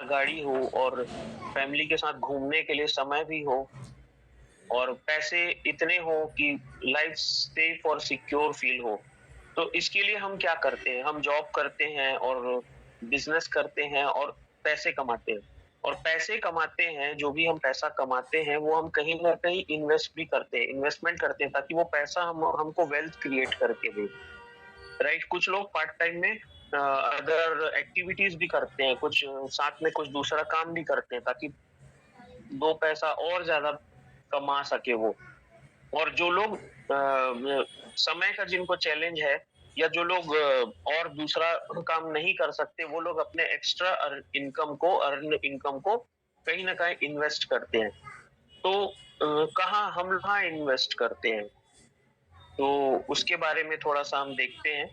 गाड़ी हो और फैमिली के साथ घूमने के लिए समय भी हो और पैसे इतने हो कि लाइफ सेफ और सिक्योर फील हो। तो इसके लिए हम क्या करते हैं? हम जॉब करते हैं और बिजनेस करते हैं और पैसे कमाते हैं। और पैसे कमाते हैं, जो भी हम पैसा कमाते हैं वो हम कहीं न कहीं इन्वेस्ट भी करते हैं, इन्वेस्टमेंट करते हैं ताकि वो पैसा हम हमको वेल्थ क्रिएट करके दे। राइट? कुछ लोग पार्ट टाइम में अदर एक्टिविटीज़ भी करते हैं, कुछ साथ में कुछ दूसरा काम भी करते हैं ताकि 2 पैसा और ज़्यादा कमा सके वो। और जो लोग समय का जिनको चैलेंज है या जो लोग और दूसरा काम नहीं कर सकते, वो लोग अपने एक्स्ट्रा अर्न इनकम को कहीं न कहीं इन्वेस्ट करते हैं। तो कहाँ हम कहाँ इन्वेस्ट करते हैं? तो उसके बारे में थोड़ा-सा हम देखते हैं।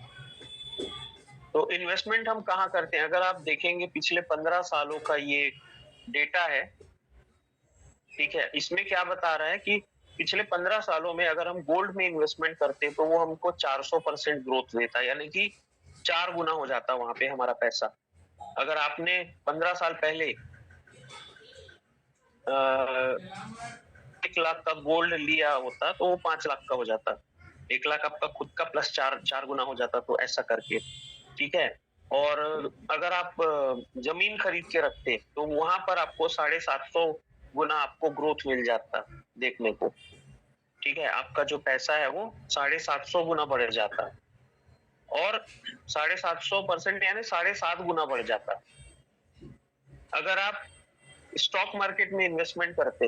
तो इन्वेस्टमेंट हम कहाँ करते हैं? अगर आप देखेंगे पिछले 15 सालों का ये डेटा है, ठीक है? इसमें क्या बता रहा है कि पिछले 15 सालों में अगर हम गोल्ड में इन्वेस्टमेंट करते तो वो हमको 400% ग्रोथ देता है, यानी कि 4 गुना हो जाता वहाँ पे हमारा पैसा। अगर आपने 15 साल पहले 1 लाख का गोल्ड लिया होता तो वो 5 लाख का हो जाता। 1 लाख आपका खुद का प्लस 4 गुना हो जाता, तो ऐसा करके, ठीक है? और अगर आप ज़मीन खरीद के रखते तो वहाँ पर आपको 750 गुना आपको ग्रोथ मिल जाता देखने को, ठीक है? आपका जो पैसा है वो 750 गुना बढ़ जाता और 750% यानी 7.5 गुना बढ़ जाता। अगर आप स्टॉक मार्केट में इन्वेस्टमेंट करते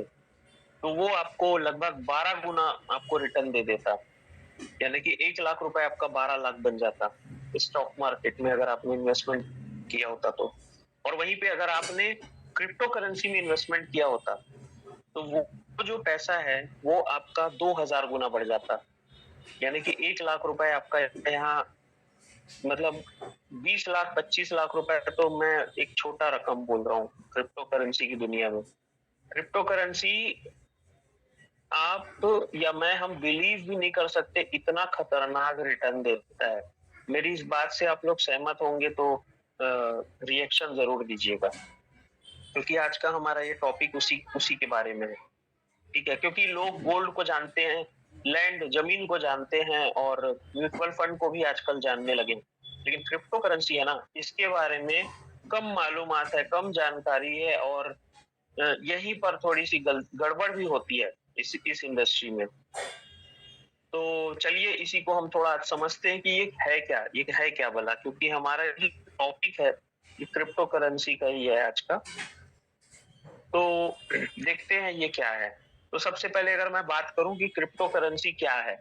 तो वो आपको लगभग 12 गुना आपको रिटर्न दे देता, यानी कि 1 लाख रुपए आपका 12 लाख बन जाता स्टॉक मार्केट में अगर आपने इन्वेस्टमेंट किया होता तो। और वहीं पे अगर आपने क्रिप्टो करेंसी में इन्वेस्टमेंट किया होता तो वो जो पैसा है वो आपका 2000 गुना बढ़ जाता, यानी कि 1 लाख रुपए आपका यहाँ, मतलब 20 लाख 25 लाख रुपए तो मैं एक छोटा रकम बोल रहा हूँ क्रिप्टो करेंसी की दुनिया में। क्रिप्टो करेंसी आप या मैं हम बिलीव भी नहीं कर सकते इतना खतरनाक रिटर्न देता है। मेरी इस बात से आप लोग सहमत होंगे तो रिएक्शन ज़रूर दीजिएगा, क्योंकि आज का हमारा ये टॉपिक उसी उसी के बारे में है, ठीक है? क्योंकि लोग गोल्ड को जानते हैं, लैंड ज़मीन को जानते हैं और म्यूचुअल फंड को भी आजकल जानने लगे हैं। लेकिन क्रिप्टो करेंसी है ना, इसके बारे में कम मालूमात है, कम जानकारी है और यहीं पर थोड़ी-सी गड़बड़ भी होती है इस इंडस्ट्री में। तो चलिए इसी को हम थोड़ा आज समझते हैं कि ये है क्या भला? क्योंकि हमारा जो टॉपिक है, ये क्रिप्टो करेंसी का ही है आज का। तो देखते हैं ये क्या है। तो सबसे पहले अगर मैं बात करूँ कि क्रिप्टो करेंसी क्या है?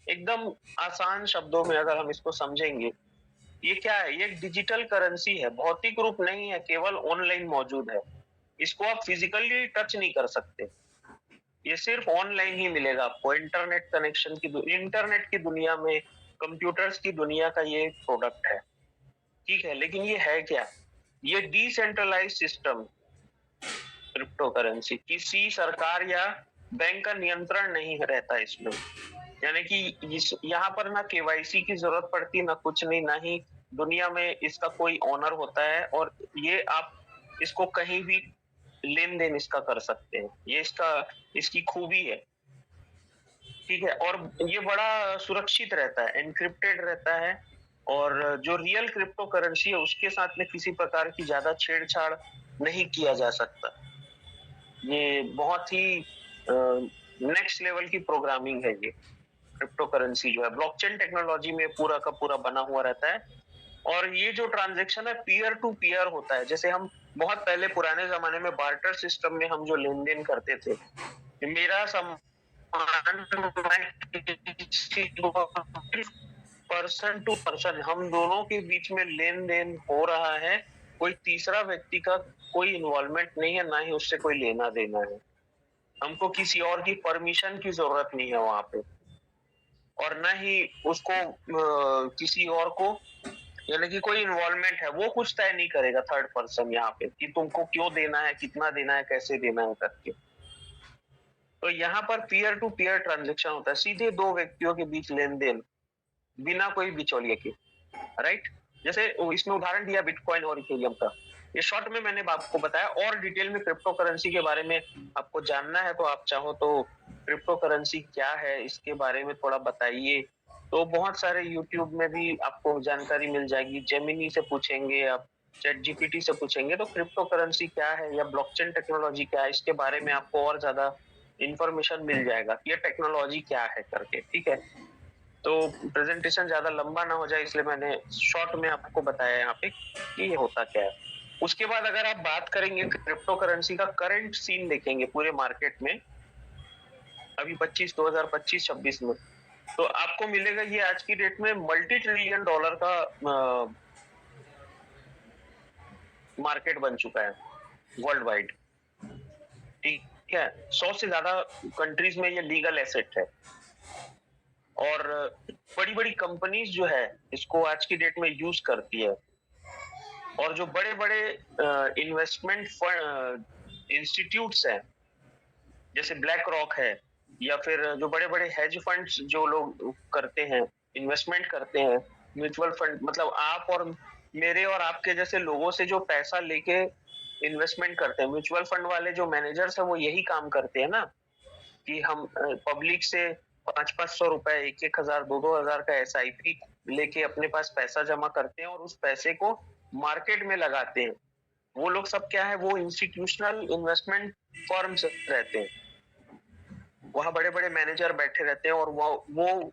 एकदम आसान शब्दों में अगर हम इसको समझेंगे, ये क्या है? ये एक डिजिटल करेंसी है, भौतिक रूप नहीं है, केवल ऑनलाइन मौजूद है। इसको आप फिजिकली टच नहीं कर सकते। ये सिर्फ ऑनलाइन ही मिलेगा आपको, इंटरनेट की दुनिया में, कंप्यूटर्स की दुनिया का ये प्रोडक्ट है, ठीक है? लेकिन ये है क्या? ये डिसेंट्रलाइज्ड सिस्टम क्रिप्टो करेंसी, किसी सरकार या बैंक का नियंत्रण नहीं रहता इसमें। यानी कि यहाँ पर ना केवाईसी की जरूरत पड़ती, ना कुछ नहीं, ना ही दुनिया में इसका कोई ओनर होता है और ये आप इसको कहीं भी लेन देन इसका कर सकते हैं। ये इसकी खूबी है, ठीक है? और ये बड़ा सुरक्षित रहता है, एन्क्रिप्टेड रहता है और जो रियल क्रिप्टो करेंसी है उसके साथ में किसी प्रकार की ज्यादा छेड़छाड़ नहीं किया जा सकता। ये बहुत ही नेक्स्ट लेवल की प्रोग्रामिंग है ये क्रिप्टो करेंसी जो है, ब्लॉकचेन टेक्नोलॉजी में पूरा का पूरा बना हुआ रहता है। और ये जो ट्रांजैक्शन है पीयर टू पीयर होता है। जैसे हम बहुत पहले पुराने जमाने में बार्टर सिस्टम में हम जो लेन देन करते थे, मेरा सामान पर्सन टू पर्सन हम दोनों के बीच में लेन देन हो रहा है, कोई तीसरा व्यक्ति का कोई इन्वॉल्वमेंट नहीं है, ना ही उससे कोई लेना देना है। हमको किसी और की परमिशन की जरूरत नहीं है वहां पे, और ना ही उसको किसी और को, यानी कि कोई इन्वॉल्वमेंट है वो कुछ तय नहीं करेगा थर्ड पर्सन यहाँ पे कि तुमको क्यों देना है, कितना देना है, कैसे देना है करके। तो यहाँ पर पीयर टू पीयर ट्रांजेक्शन होता है, सीधे दो व्यक्तियों के बीच लेन देन बिना कोई बिचौलिए के, राइट? जैसे इसमें उदाहरण दिया बिटकॉइन और इथेरियम का। ये शॉर्ट में मैंने आपको बताया। और डिटेल में क्रिप्टो करेंसी के बारे में आपको जानना है तो आप चाहो तो क्रिप्टो करेंसी क्या है इसके बारे में थोड़ा बताइए, तो बहुत सारे यूट्यूब में भी आपको जानकारी मिल जाएगी। जेमिनी से पूछेंगे आप, चैट जीपीटी से पूछेंगे तो क्रिप्टो करेंसी क्या है या ब्लॉकचेन टेक्नोलॉजी क्या है, इसके बारे में आपको और ज्यादा इंफॉर्मेशन मिल जाएगा, ये टेक्नोलॉजी क्या है करके। ठीक है, तो प्रेजेंटेशन ज्यादा लंबा ना हो जाए इसलिए मैंने शॉर्ट में आपको बताया यहाँ पे कि ये होता क्या है। उसके बाद अगर आप बात करेंगे क्रिप्टो करेंसी का करंट सीन देखेंगे पूरे मार्केट में अभी 2025-26 में, तो आपको मिलेगा ये आज की डेट में मल्टी ट्रिलियन डॉलर का मार्केट बन चुका है वर्ल्ड वाइड। ठीक है, 100 से ज्यादा कंट्रीज में ये लीगल एसेट है और बड़ी बड़ी कंपनीज जो है इसको आज की डेट में यूज करती है। और जो बड़े बड़े इन्वेस्टमेंट इंस्टीट्यूट्स हैं जैसे ब्लैक रॉक है या फिर जो बड़े बड़े हेज फंड्स जो लोग करते हैं, इन्वेस्टमेंट करते हैं, म्यूचुअल फंड, मतलब आप और मेरे और आपके जैसे लोगों से जो पैसा लेके इन्वेस्टमेंट करते हैं, म्यूचुअल फंड वाले जो मैनेजर्स है वो यही काम करते हैं ना कि हम पब्लिक से 500-500 रुपए, 1-1 हजार, 2-2 हजार का SIP लेके अपने पास पैसा जमा करते हैं और उस पैसे को मार्केट में लगाते हैं। वो लोग सब क्या है, वो इंस्टीट्यूशनल इन्वेस्टमेंट फर्म्स रहते हैं, वहां बड़े बड़े मैनेजर बैठे रहते हैं और वो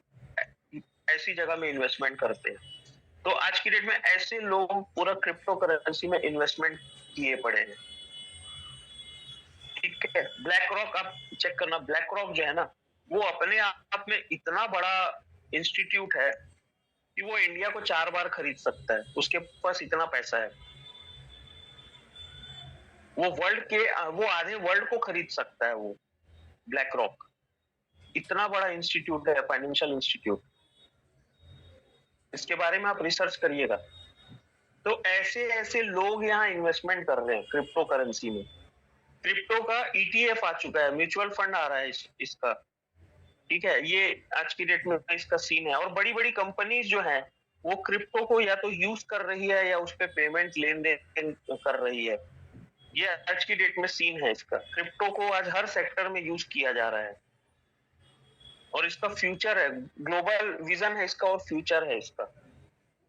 ऐसी जगह में इन्वेस्टमेंट करते हैं। तो आज की डेट में ऐसे लोग पूरा क्रिप्टो करेंसी में इन्वेस्टमेंट किए पड़े हैं। ठीक है, ब्लैक रॉक आप चेक करना, ब्लैक रॉक जो है ना वो अपने आप में इतना बड़ा इंस्टीट्यूट है कि वो इंडिया को 4 बार खरीद सकता है, उसके पास इतना पैसा है। वो आधे वर्ल्ड को खरीद सकता है, वो ब्लैक रॉक इतना बड़ा इंस्टीट्यूट है, फाइनेंशियल इंस्टीट्यूट। इसके बारे में आप रिसर्च करिएगा। तो ऐसे ऐसे लोग यहाँ इन्वेस्टमेंट कर रहे हैं क्रिप्टो करेंसी में। क्रिप्टो का ETF आ चुका है, म्यूचुअल फंड आ रहा है इसका। ठीक है, ये आज की डेट में इसका सीन है। और बड़ी बड़ी कंपनीज जो है वो क्रिप्टो को या तो यूज कर रही है या उस पर पेमेंट लेन देन कर रही है। ये आज की डेट में सीन है इसका। क्रिप्टो को आज हर सेक्टर में यूज किया जा रहा है और इसका फ्यूचर है, ग्लोबल विजन है इसका और फ्यूचर है इसका।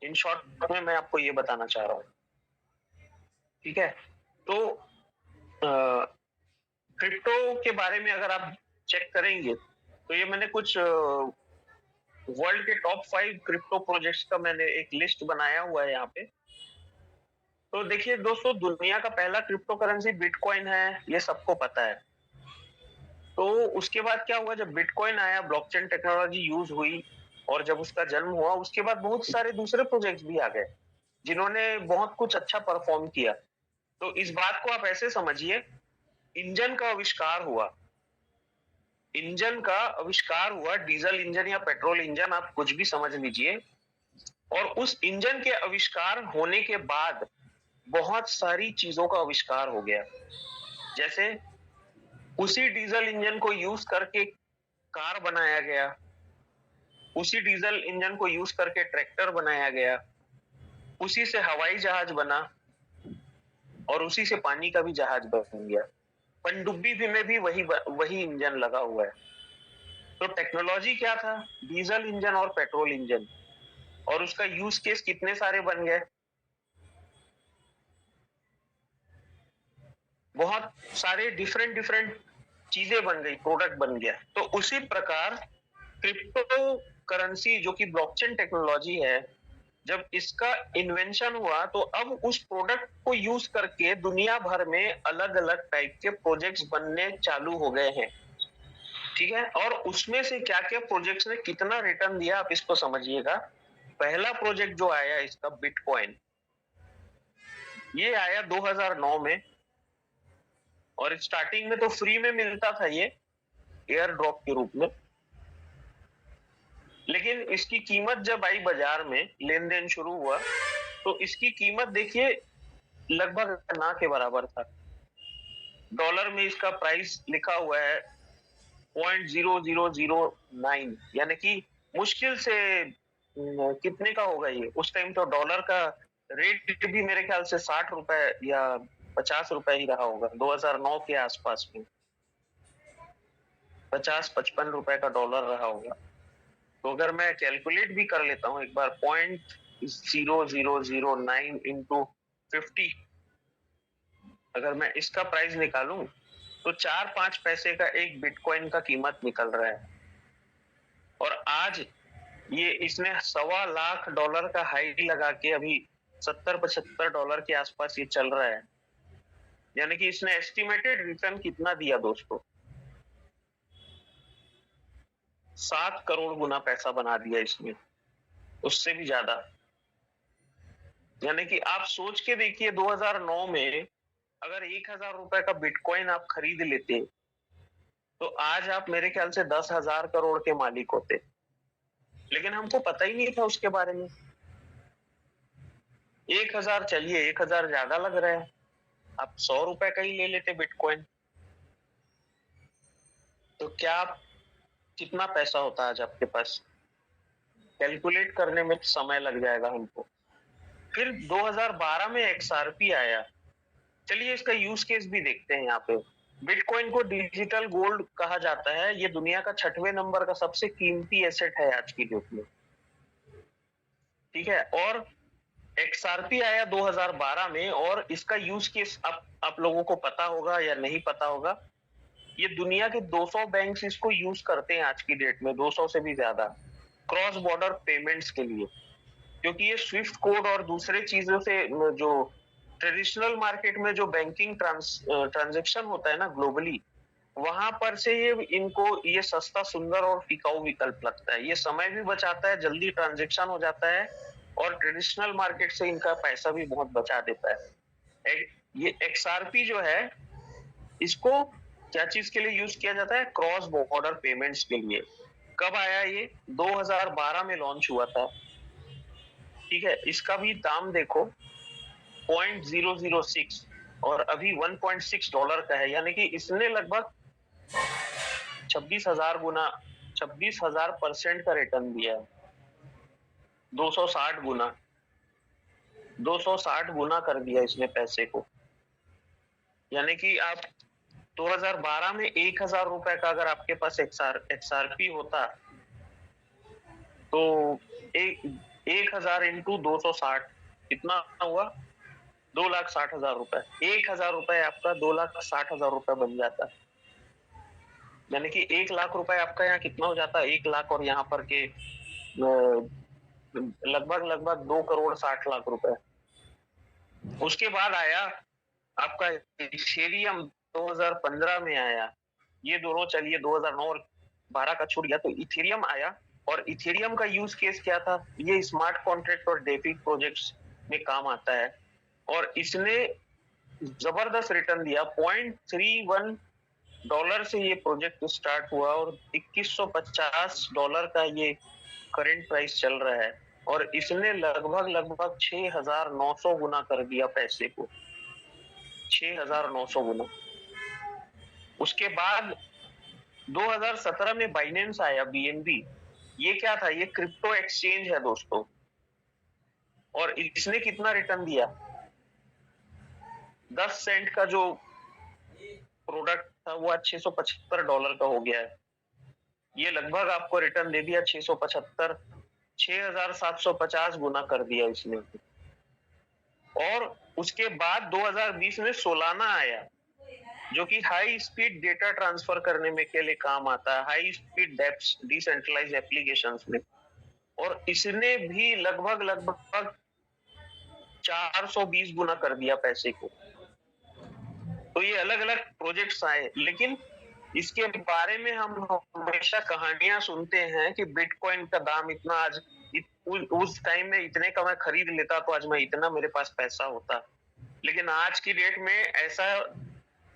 इन शॉर्ट में मैं आपको ये बताना चाह रहा हूँ। ठीक है, तो क्रिप्टो के बारे में अगर आप चेक करेंगे तो ये मैंने कुछ वर्ल्ड के टॉप 5 क्रिप्टो प्रोजेक्ट्स का मैंने एक लिस्ट बनाया हुआ है यहाँ पे। तो देखिए दोस्तों, दुनिया का पहला क्रिप्टो करेंसी बिटकॉइन है, ये सबको पता है। तो उसके बाद क्या हुआ, जब बिटकॉइन आया, ब्लॉकचेन टेक्नोलॉजी यूज हुई और जब उसका जन्म हुआ उसके बाद बहुत सारे दूसरे प्रोजेक्ट्स भी आ गए जिन्होंने बहुत कुछ अच्छा परफॉर्म किया। तो इस बात को आप ऐसे समझिए, इंजन का आविष्कार हुआ, डीजल इंजन या पेट्रोल इंजन, आप कुछ भी समझ लीजिए। और उस इंजन के आविष्कार होने के बाद बहुत सारी चीजों का आविष्कार हो गया। जैसे उसी डीजल इंजन को यूज करके कार बनाया गया, उसी डीजल इंजन को यूज करके ट्रैक्टर बनाया गया, उसी से हवाई जहाज बना और उसी से पानी का भी जहाज बन गया। पनडुब्बी भी में भी वही इंजन लगा हुआ है। तो टेक्नोलॉजी क्या था, डीजल इंजन और पेट्रोल इंजन, और उसका यूज केस कितने सारे बन गए, बहुत सारे डिफरेंट डिफरेंट चीजें बन गई, प्रोडक्ट बन गया। तो उसी प्रकार क्रिप्टो करेंसी जो कि ब्लॉकचेन टेक्नोलॉजी है, जब इसका इन्वेंशन हुआ तो अब उस प्रोडक्ट को यूज करके दुनिया भर में अलग अलग टाइप के प्रोजेक्ट्स बनने चालू हो गए हैं। ठीक है, और उसमें से क्या क्या प्रोजेक्ट्स ने कितना रिटर्न दिया आप इसको समझिएगा। पहला प्रोजेक्ट जो आया इसका बिटकॉइन, ये आया 2009 में और स्टार्टिंग में तो फ्री में मिलता था ये, एयर ड्रॉप के रूप में। लेकिन इसकी कीमत जब आई बाजार में, लेन देन शुरू हुआ, तो इसकी कीमत देखिए लगभग ना के बराबर था। डॉलर में इसका प्राइस लिखा हुआ है 0.0009, यानी कि मुश्किल से कितने का होगा ये, उस टाइम तो डॉलर का रेट भी मेरे ख्याल से 60 रुपए या 50 रुपए ही रहा होगा 2009 के आसपास में। 50-55 रुपए का डॉलर रहा होगा। तो अगर मैं कैलकुलेट भी कर लेता हूँ एक बार, 0.0009 इंटू 50, अगर मैं इसका प्राइस निकालूं तो 4-5 पैसे का एक बिटकॉइन का कीमत निकल रहा है। और आज ये इसने $1.25 का हाई लगा के अभी 70-75 डॉलर के आसपास ये चल रहा है। यानी कि इसने एस्टिमेटेड रिटर्न कितना दिया दोस्तों, 7 करोड़ गुना पैसा बना दिया इसमें, उससे भी ज्यादा। यानी कि आप सोच के देखिए 2009 में अगर 1000 रुपए का बिटकॉइन आप खरीद लेते तो आज आप मेरे ख्याल से 10,000 करोड़ के मालिक होते। लेकिन हमको पता ही नहीं था उसके बारे में। 1000 चलिए, 1000 ज्यादा लग रहा है, आप 100 रुपए का ही ले लेते बिटकॉइन, तो क्या कितना पैसा होता आज आपके पास, कैलकुलेट करने में समय लग जाएगा हमको। फिर 2012 में एक्सआरपी आया। चलिए इसका यूज केस भी देखते हैं। यहाँ पे बिटकॉइन को डिजिटल गोल्ड कहा जाता है। ये दुनिया का 6वें नंबर का सबसे कीमती एसेट है आज की डेट में, ठीक है। और एक्सआरपी आया 2012 में, और इसका यूज केस आप लोगों को पता होगा या नहीं पता होगा। ये दुनिया के 200 बैंक्स इसको यूज करते हैं आज की डेट में, 200 से भी ज्यादा, क्रॉस बॉर्डर पेमेंट्स के लिए। क्योंकि ये स्विफ्ट कोड और दूसरे चीजों से, जो ट्रेडिशनल मार्केट में जो बैंकिंग ट्रांजेक्शन होता है ना ग्लोबली, वहां पर से ये इनको ये सस्ता, सुंदर और टिकाऊ विकल्प लगता है। ये समय भी बचाता है, जल्दी ट्रांजेक्शन हो जाता है, और ट्रेडिशनल मार्केट से इनका पैसा भी बहुत बचा देता है। ये एक्सआरपी जो है, इसको क्या चीज के लिए यूज किया जाता है, क्रॉस बॉर्डर पेमेंट्स के लिए। कब आया ये, 2012 में लॉन्च हुआ था, ठीक है। इसका भी दाम देखो 0.006 और अभी 1.6 डॉलर का है। यानी कि इसने लगभग 26,000 गुना, 26,000% का रिटर्न दिया है। 260 गुना, 260 गुना कर दिया इसने पैसे को। यानी कि आप 2012 में 1000 रुपए का अगर आपके पास एक्सआरपी होता तो 1000 इंटू 260 कितना हुआ, 2,60,000 रुपए। 1000 रुपए आपका 2,60,000 रुपए बन जाता। यानी कि 1 लाख रुपए आपका यहाँ कितना हो जाता है, 1 लाख और यहाँ पर के लगभग लगभग 2 करोड़ 60 लाख रुपए। उसके बाद आया आपका इथेरियम, 2015 में आया। ये दोनों चलिए 2009 और 12 का छूट गया, तो इथेरियम आया। और इथेरियम का यूज केस क्या था, ये स्मार्ट कॉन्ट्रैक्ट और डेफी प्रोजेक्ट्स में काम आता है। और इसने जबरदस्त रिटर्न दिया, 0.31 डॉलर से ये प्रोजेक्ट स्टार्ट हुआ और 2150 डॉलर का ये करंट प्राइस चल रहा है। और इसने लगभग लगभग 6,900 गुना कर दिया पैसे को, 6,900 गुना। उसके बाद 2017 में बाइनेंस आया, बीएनबी। ये क्या था, ये क्रिप्टो एक्सचेंज है दोस्तों। और इसने कितना रिटर्न दिया, 10 सेंट का जो प्रोडक्ट था वो आज $675 का हो गया है। ये लगभग आपको रिटर्न दे दिया 675, 6,750 गुना कर दिया इसने। और उसके बाद 2020 में सोलाना आया, जो कि हाई स्पीड डेटा ट्रांसफर करने में के लिए काम आता है, high speed dapps decentralise applications में। और इसने भी लगभग लगभग 420 गुना कर दिया पैसे को। तो ये अलग अलग प्रोजेक्ट्स आए, लेकिन इसके बारे में हम हमेशा कहानियां सुनते हैं कि बिटकॉइन का दाम इतना, आज उस टाइम में इतने का मैं खरीद लेता तो आज मैं इतना मेरे पास पैसा होता। लेकिन आज की डेट में ऐसा,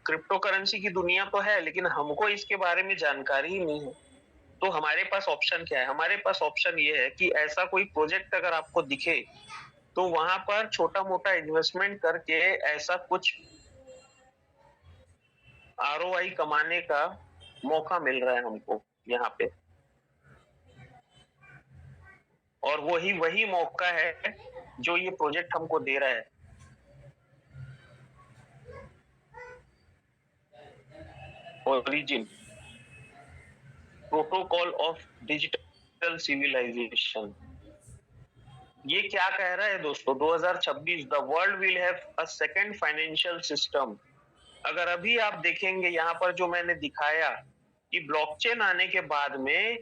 क्रिप्टो करेंसी की दुनिया तो है, लेकिन हमको इसके बारे में जानकारी ही नहीं है। तो हमारे पास ऑप्शन क्या है, हमारे पास ऑप्शन ये है कि ऐसा कोई प्रोजेक्ट अगर आपको दिखे तो वहां पर छोटा मोटा इन्वेस्टमेंट करके ऐसा कुछ आरओआई कमाने का मौका मिल रहा है हमको यहाँ पे। और वही वही मौका है जो ये प्रोजेक्ट हमको दे रहा है। Origin, protocol of digital civilisation, ये क्या कह रहा है दोस्तों? 2026 the world will have a second financial system. अगर अभी आप देखेंगे यहाँ पर जो मैंने दिखाया कि ब्लॉकचेन आने के बाद में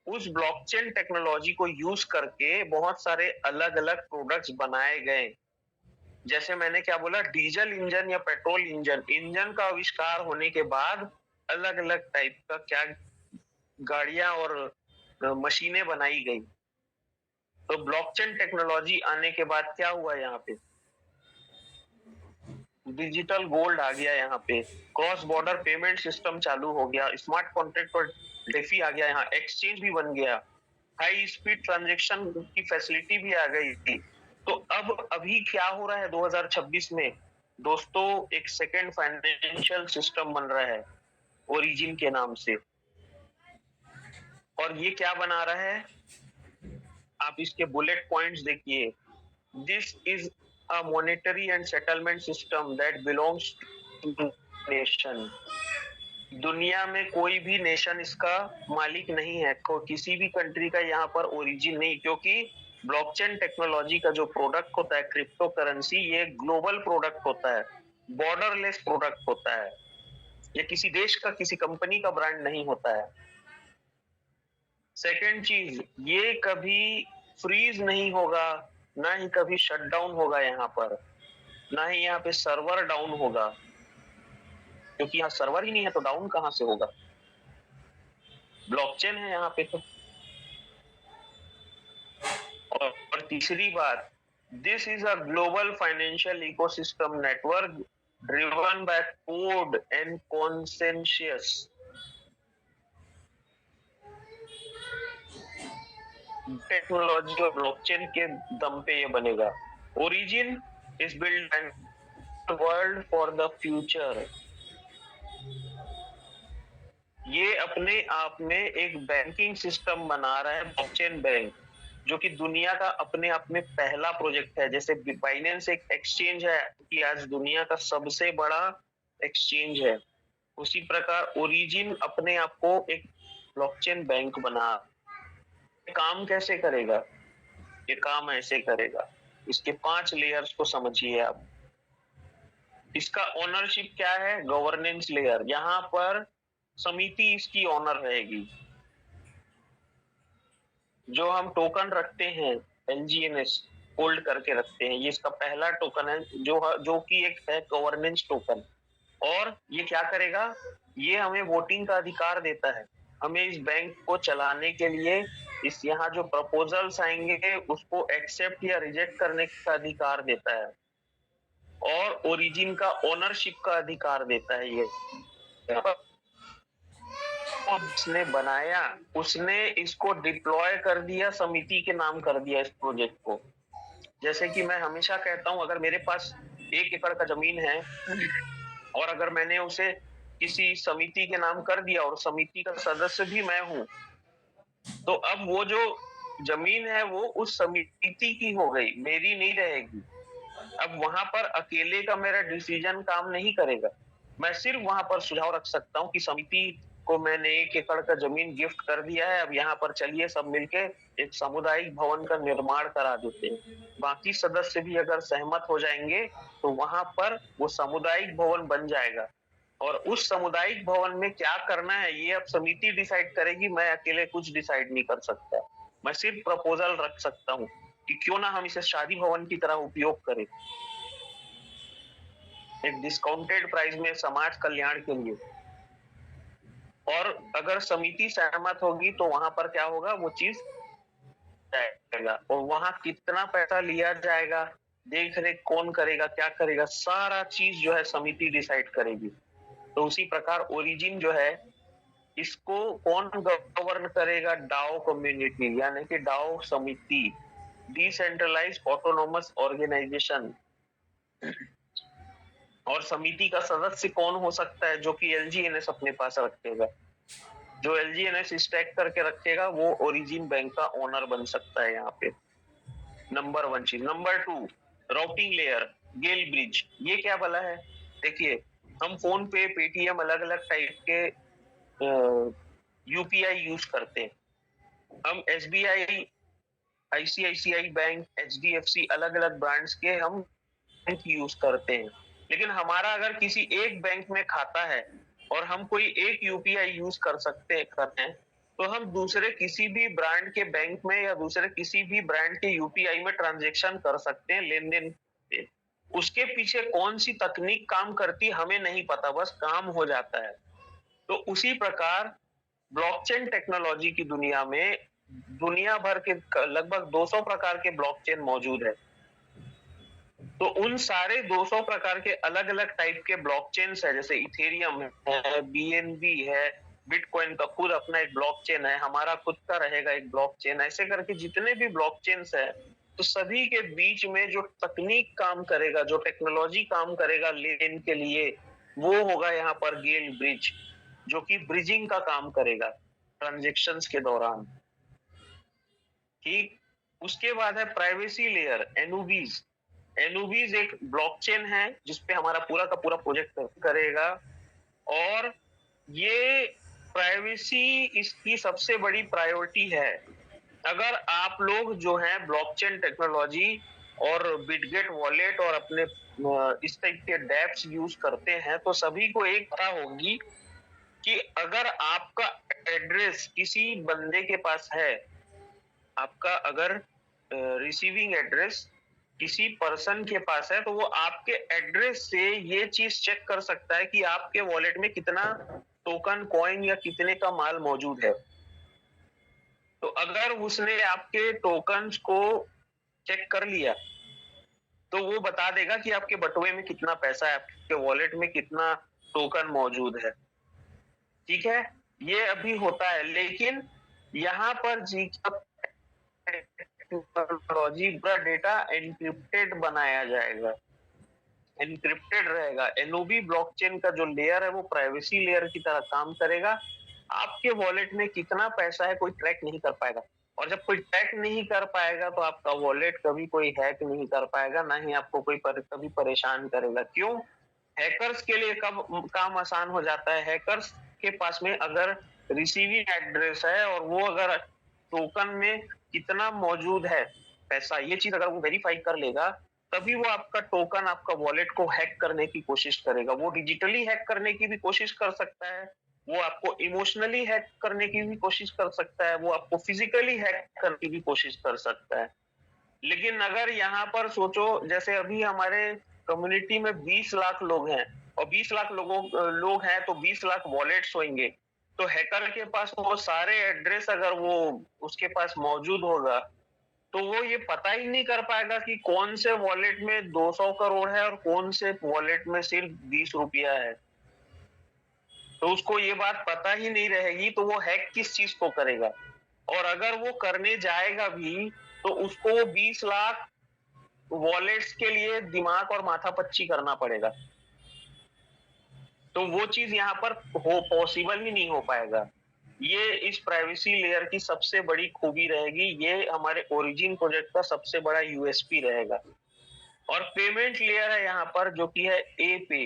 उस ब्लॉकचेन टेक्नोलॉजी को यूज करके बहुत सारे अलग अलग प्रोडक्ट्स बनाए गए। जैसे मैंने क्या बोला, डीजल इंजन या पेट्रोल इंजन, इंजन का आविष्कार होने के बाद अलग अलग टाइप का क्या गाड़ियां और मशीनें बनाई गई। तो ब्लॉकचेन टेक्नोलॉजी आने के बाद क्या हुआ, यहाँ पे डिजिटल गोल्ड आ गया, यहाँ पे क्रॉस बॉर्डर पेमेंट सिस्टम चालू हो गया, स्मार्ट कॉन्ट्रैक्ट और डेफी आ गया, यहाँ एक्सचेंज भी बन गया, हाई स्पीड ट्रांजैक्शन की फैसिलिटी भी आ गई थी। तो अब अभी क्या हो रहा है 2026 में दोस्तों? एक सेकेंड फाइनेंशियल सिस्टम बन रहा है ओरिजिन के नाम से। और ये क्या बना रहा है, आप इसके बुलेट पॉइंट्स देखिए। This is a monetary and settlement system that belongs to nation. दुनिया में कोई भी नेशन इसका मालिक नहीं है, किसी भी कंट्री का यहाँ पर ओरिजिन नहीं, क्योंकि ब्लॉकचेन टेक्नोलॉजी का जो प्रोडक्ट होता है क्रिप्टो करेंसी, ये ग्लोबल प्रोडक्ट होता है, बॉर्डरलेस प्रोडक्ट होता है। ये किसी देश का, किसी कंपनी का ब्रांड नहीं होता है। सेकेंड चीज, ये कभी फ्रीज नहीं होगा, ना ही कभी शटडाउन होगा यहाँ पर, ना ही यहाँ पे सर्वर डाउन होगा, क्योंकि यहाँ सर्वर ही नहीं है तो डाउन कहाँ से होगा? ब्लॉकचेन है यहाँ पे तो। और तीसरी बात, this is a global financial ecosystem network driven by code and consensus. Technology और ब्लॉकचेन के दम पे ये बनेगा। Origin is build and world for the future. ये अपने आप में एक बैंकिंग सिस्टम बना रहा है, ब्लॉकचेन बैंक, जो कि दुनिया का अपने आप में पहला प्रोजेक्ट है। जैसे बाइनेंस एक एक्सचेंज है कि आज दुनिया का सबसे बड़ा एक्सचेंज है, उसी प्रकार ओरिजिन अपने आप को एक ब्लॉकचेन बैंक बना। काम कैसे करेगा? ये काम ऐसे करेगा, इसके 5 लेयर्स को समझिए आप। इसका ओनरशिप क्या है? गवर्नेंस लेयर, यहाँ पर समिति इसकी ओनर रहेगी। जो हम टोकन रखते हैं एलजीएनएस होल्ड करके रखते हैं, ये इसका पहला टोकन है, जो कि एक है गवर्नेंस टोकन। और ये क्या करेगा? ये हमें वोटिंग का अधिकार देता है, हमें इस बैंक को चलाने के लिए इस यहाँ जो प्रपोजल्स आएंगे उसको एक्सेप्ट या रिजेक्ट करने का अधिकार देता है, और ओरिजिन का ओनरशिप का अधिकार देता है। ये जिसने बनाया उसने इसको डिप्लॉय कर दिया, समिति के नाम कर दिया इस प्रोजेक्ट को। जैसे कि मैं हमेशा कहता हूं, अगर मेरे पास 1 एकड़ का जमीन है और अगर मैंने उसे किसी समिति के नाम कर दिया और समिति का सदस्य भी मैं हूं, तो अब वो जो जमीन है वो उस समिति की हो गई, मेरी नहीं रहेगी। अब वहां पर अकेले का मेरा डिसीजन काम नहीं करेगा। मैं सिर्फ वहां पर सुझाव रख सकता हूँ कि समिति को मैंने 1 एकड़ का जमीन गिफ्ट कर दिया है, अब यहाँ पर चलिए सब मिलके एक सामुदायिक भवन का निर्माण करा देते हैं। बाकी सदस्य भी अगर सहमत हो जाएंगे तो वहां पर वो सामुदायिक भवन बन जाएगा। और उस सामुदायिक भवन में क्या करना है ये अब समिति डिसाइड करेगी, मैं अकेले कुछ डिसाइड नहीं कर सकता। मैं सिर्फ प्रपोजल रख सकता हूँ कि क्यों ना हम इसे शादी भवन की तरह उपयोग करें, एक डिस्काउंटेड प्राइस में समाज कल्याण के लिए। और अगर समिति सहमत होगी तो वहां पर क्या होगा, वो चीज जाएगा, और वहां कितना पैसा लिया जाएगा, देख रेख कौन करेगा, क्या करेगा, सारा चीज जो है समिति डिसाइड करेगी। तो उसी प्रकार ओरिजिन जो है, इसको कौन गवर्न करेगा? डाओ कम्युनिटी, यानी कि डाओ समिति, डिसेंट्रलाइज ऑटोनोमस ऑर्गेनाइजेशन। और समिति का सदस्य कौन हो सकता है? जो कि एलजीएनएस अपने पास रखेगा। जो एलजीएनएस स्टैक करके रखेगा वो ओरिजिन बैंक का ओनर बन सकता है यहाँ पे। नंबर वन चीज। नंबर टू, राउटिंग लेयर, गेल ब्रिज। ये क्या भला है? देखिए, हम फोन पे, पेटीएम, अलग अलग टाइप के यूपीआई यूज करते हैं। हम एसबीआई, आईसीआईसीआई बैंक, एचडीएफसी, अलग अलग ब्रांड्स के हम बैंक यूज करते हैं। लेकिन हमारा अगर किसी एक बैंक में खाता है और हम कोई एक यूपीआई यूज करते हैं, तो हम दूसरे किसी भी ब्रांड के बैंक में या दूसरे किसी भी ब्रांड के यूपीआई में ट्रांजैक्शन कर सकते हैं, लेन देन। उसके पीछे कौन सी तकनीक काम करती हमें नहीं पता, बस काम हो जाता है। तो उसी प्रकार ब्लॉकचेन टेक्नोलॉजी की दुनिया में दुनिया भर के लगभग 200 प्रकार के ब्लॉकचेन मौजूद है। तो उन सारे 200 प्रकार के अलग अलग टाइप के ब्लॉकचेन्स है, जैसे इथेरियम है, बीएनबी है, बिटकॉइन का खुद अपना एक ब्लॉकचेन है, हमारा खुद का रहेगा एक ब्लॉकचेन। ऐसे करके जितने भी ब्लॉकचेन्स है, तो सभी के बीच में जो तकनीक काम करेगा, जो टेक्नोलॉजी काम करेगा लेन के लिए, वो होगा यहाँ पर गेल ब्रिज, जो कि ब्रिजिंग का काम करेगा ट्रांजेक्शन्स के दौरान। ठीक। उसके बाद है प्राइवेसी लेयर, एनओवीज। एनओवीज एक ब्लॉकचेन है जिसपे हमारा पूरा का पूरा प्रोजेक्ट करेगा, और ये प्राइवेसी इसकी सबसे बड़ी प्रायोरिटी है। अगर आप लोग जो है ब्लॉकचेन टेक्नोलॉजी और बिटगेट वॉलेट और अपने इस टाइप के डैप्स यूज करते हैं, तो सभी को एक पता होगी कि अगर आपका एड्रेस किसी बंदे के पास है, आपका अगर रिसीविंग एड्रेस किसी पर्सन के पास है, तो वो आपके एड्रेस से ये चीज चेक कर सकता है कि आपके वॉलेट में कितना टोकन, कॉइन या कितने का माल मौजूद है। तो अगर उसने आपके टोकन्स को चेक कर लिया, तो वो बता देगा कि आपके बटुए में कितना पैसा है, आपके वॉलेट में कितना टोकन मौजूद है। ठीक है, ये अभी होता है, लेकिन यहाँ पर जी टेक्नोलॉजी पूरा डेटा एनक्रिप्टेड बनाया जाएगा, एनक्रिप्टेड रहेगा। एनओबी ब्लॉकचेन का जो लेयर है वो प्राइवेसी लेयर की तरह काम करेगा। आपके वॉलेट में कितना पैसा है कोई ट्रैक नहीं कर पाएगा, और जब कोई ट्रैक नहीं कर पाएगा तो आपका वॉलेट कभी कोई हैक नहीं कर पाएगा, ना ही आपको कोई कभी परेशान करेगा। क्यों? हैकर्स के लिए कब काम आसान हो जाता है? हैकर्स के पास में अगर रिसीविंग एड्रेस है और वो अगर टोकन में कितना मौजूद है पैसा, ये चीज अगर वो वेरीफाई कर लेगा, तभी वो आपका टोकन, आपका वॉलेट को हैक करने की कोशिश करेगा। वो डिजिटली हैक करने की भी कोशिश कर सकता है, वो आपको इमोशनली हैक करने की भी कोशिश कर सकता है, वो आपको फिजिकली हैक करने की भी कोशिश कर सकता है। लेकिन अगर यहाँ पर सोचो, जैसे अभी हमारे कम्युनिटी में 20 लाख लोग हैं, और 20 लाख लोग हैं तो 20 लाख वॉलेट्स होंगे। तो हैकर के पास वो सारे एड्रेस अगर वो उसके पास मौजूद होगा, तो वो ये पता ही नहीं कर पाएगा कि कौन से वॉलेट में 200 करोड़ है और कौन से वॉलेट में सिर्फ 20 रुपया है। तो उसको ये बात पता ही नहीं रहेगी, तो वो हैक किस चीज को करेगा? और अगर वो करने जाएगा भी, तो उसको वो 20 लाख वॉलेट्स के लिए दिमाग और माथापच्ची करना पड़ेगा। तो वो चीज यहाँ पर हो पॉसिबल ही नहीं हो पाएगा। ये इस प्राइवेसी लेयर की सबसे बड़ी खूबी रहेगी, ये हमारे ओरिजिन प्रोजेक्ट का सबसे बड़ा यूएसपी रहेगा। और पेमेंट लेयर है यहाँ पर, जो कि है ए पे।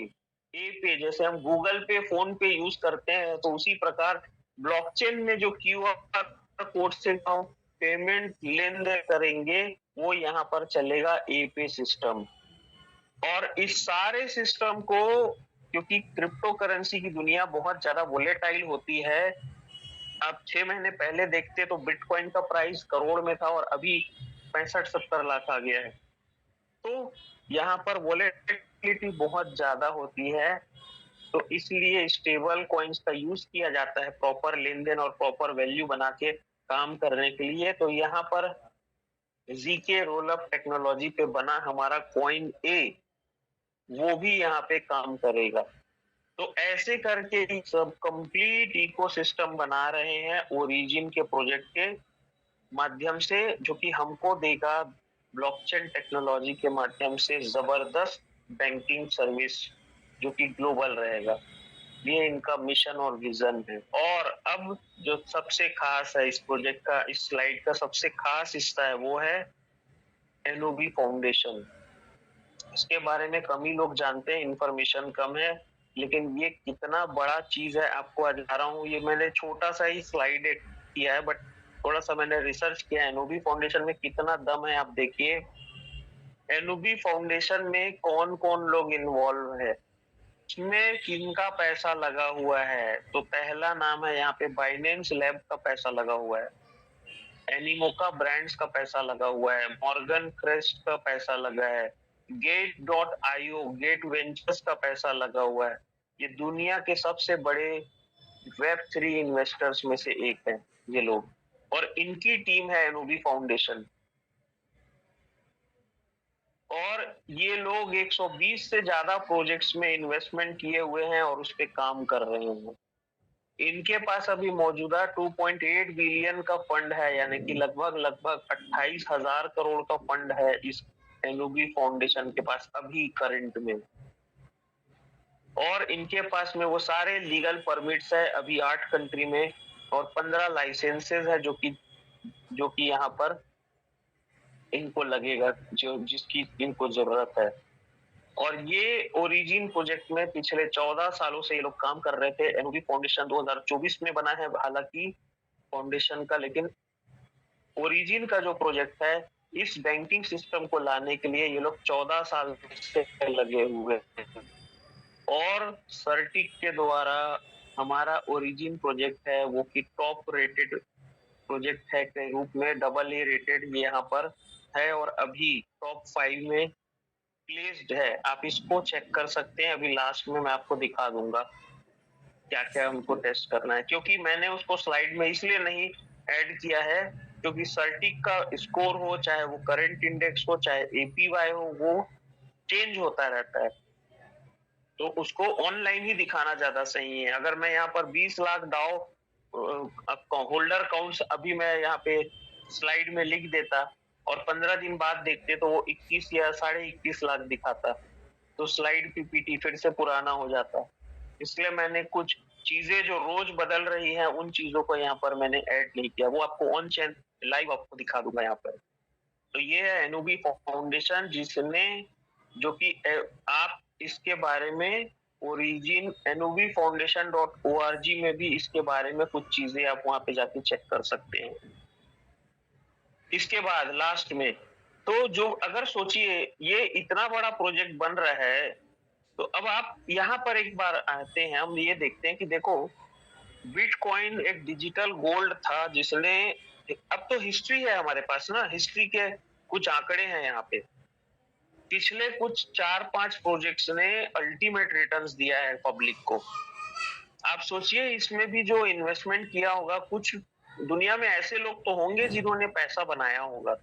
ए पे जैसे हम गूगल पे, फोन पे यूज करते हैं, तो उसी प्रकार ब्लॉकचेन में जो क्यूआर कोड से हम पेमेंट लेन देन करेंगे, वो यहाँ पर चलेगा ए पे सिस्टम। और इस सारे सिस्टम को, क्योंकि क्रिप्टो करेंसी की दुनिया बहुत ज्यादा वोलेटाइल होती है, आप 6 महीने पहले देखते तो बिटकॉइन का प्राइस करोड़ में था और अभी 65-70 लाख आ गया है। तो यहाँ पर वोलेटिलिटी बहुत ज्यादा होती है, तो इसलिए स्टेबल कॉइन्स का यूज किया जाता है प्रॉपर लेन देन और प्रॉपर वैल्यू बना के काम करने के लिए। तो यहाँ पर जीके रोल अप टेक्नोलॉजी पे बना हमारा कॉइन ए, वो भी यहाँ पे काम करेगा। तो ऐसे करके सब कंप्लीट इकोसिस्टम बना रहे हैं ओरिजिन के प्रोजेक्ट के माध्यम से, जो कि हमको देगा ब्लॉकचेन टेक्नोलॉजी के माध्यम से जबरदस्त बैंकिंग सर्विस, जो कि ग्लोबल रहेगा। ये इनका मिशन और विजन है। और अब जो सबसे खास है इस प्रोजेक्ट का, इस स्लाइड का सबसे खास हिस्सा है, वो है एनओबी फाउंडेशन, इसके बारे में कम ही लोग जानते हैं, इंफॉर्मेशन कम है, लेकिन ये कितना बड़ा चीज है आपको आज बता रहा हूँ। ये मैंने छोटा सा ही स्लाइड किया है, बट थोड़ा सा मैंने रिसर्च किया है एनओबी फाउंडेशन में कितना दम है। आप देखिए एनओबी फाउंडेशन में कौन कौन लोग इन्वॉल्व है, इसमें किनका पैसा लगा हुआ है। तो पहला नाम है यहाँ पे बाइनेंस लैब का पैसा लगा हुआ है, एनिमोका ब्रांड्स का पैसा लगा हुआ है, मॉर्गन क्रेस्ट का पैसा लगा है, Gate dot IO Gate Ventures का पैसा लगा हुआ है। ये दुनिया के सबसे बड़े वेब 3 इन्वेस्टर्स में से एक है ये लोग, और इनकी टीम है एनओबी फाउंडेशन। और ये लोग 120 से ज्यादा प्रोजेक्ट्स में इन्वेस्टमेंट किए हुए हैं और उस पर काम कर रहे हैं। इनके पास अभी मौजूदा 2.8 बिलियन का फंड है, यानी कि लगभग 28,000 करोड़ का फंड है इस एनओबी फाउंडेशन के पास अभी करंट में। और इनके पास में वो सारे लीगल परमिट्स है अभी 8 कंट्री में, और 15 लाइसेंसेस है जो कि यहाँ पर इनको लगेगा, जिसकी इनको जरूरत है। और ये ओरिजिन प्रोजेक्ट में पिछले 14 सालों से ये लोग काम कर रहे थे। एनओबी फाउंडेशन 2024 में बना है हालांकि फाउंडेशन का, लेकिन ओरिजिन का जो प्रोजेक्ट है इस बैंकिंग सिस्टम को लाने के लिए ये लोग 14 साल से लगे हुए हैं। और सर्टिक के द्वारा हमारा ओरिजिन प्रोजेक्ट है वो कि टॉप रेटेड प्रोजेक्ट है के रूप में AA रेटेड यहाँ पर है, और अभी टॉप 5 में प्लेस्ड है। आप इसको चेक कर सकते हैं, अभी लास्ट में मैं आपको दिखा दूंगा क्या क्या हमको टेस्ट करना है, क्योंकि मैंने उसको स्लाइड में इसलिए नहीं ऐड किया है क्योंकि सर्टिक का स्कोर हो, चाहे वो करंट इंडेक्स हो, चाहे एपीवाई हो, वो चेंज होता रहता है, तो उसको ऑनलाइन ही दिखाना ज्यादा सही है। अगर मैं यहाँ पर 20 लाख डाउ होल्डर काउंट्स अभी मैं यहाँ पे स्लाइड में लिख देता और 15 दिन बाद देखते तो वो 21 या 21.5 लाख दिखाता, तो स्लाइड पीपीटी फिर से पुराना हो जाता। इसलिए मैंने कुछ चीजें जो रोज बदल रही हैं उन चीजों को यहाँ पर मैंने ऐड नहीं किया, वो आपको ऑन चैनल लाइव आपको दिखा दूंगा यहाँ पर। तो ये है एनओबी फाउंडेशन, जिसने जो कि आप इसके बारे में ओरिजिन NOBFoundation.org में भी इसके बारे में कुछ चीजें आप वहां पे जाके चेक कर सकते हैं। इसके बाद लास्ट में तो जो अगर सोचिए ये इतना बड़ा प्रोजेक्ट बन रहा है, तो अब आप यहाँ पर एक बार आते हैं, हम ये देखते हैं कि देखो बिटकॉइन एक डिजिटल गोल्ड था जिसने, अब तो हिस्ट्री है हमारे पास ना, हिस्ट्री के कुछ आंकड़े हैं यहाँ पे। पिछले कुछ 4-5 प्रोजेक्ट्स ने अल्टीमेट रिटर्न्स दिया है पब्लिक को। आप सोचिए इसमें भी जो इन्वेस्टमेंट किया होगा, कुछ दुनिया में ऐसे लोग तो होंगे जिन्होंने पैसा बनाया होगा,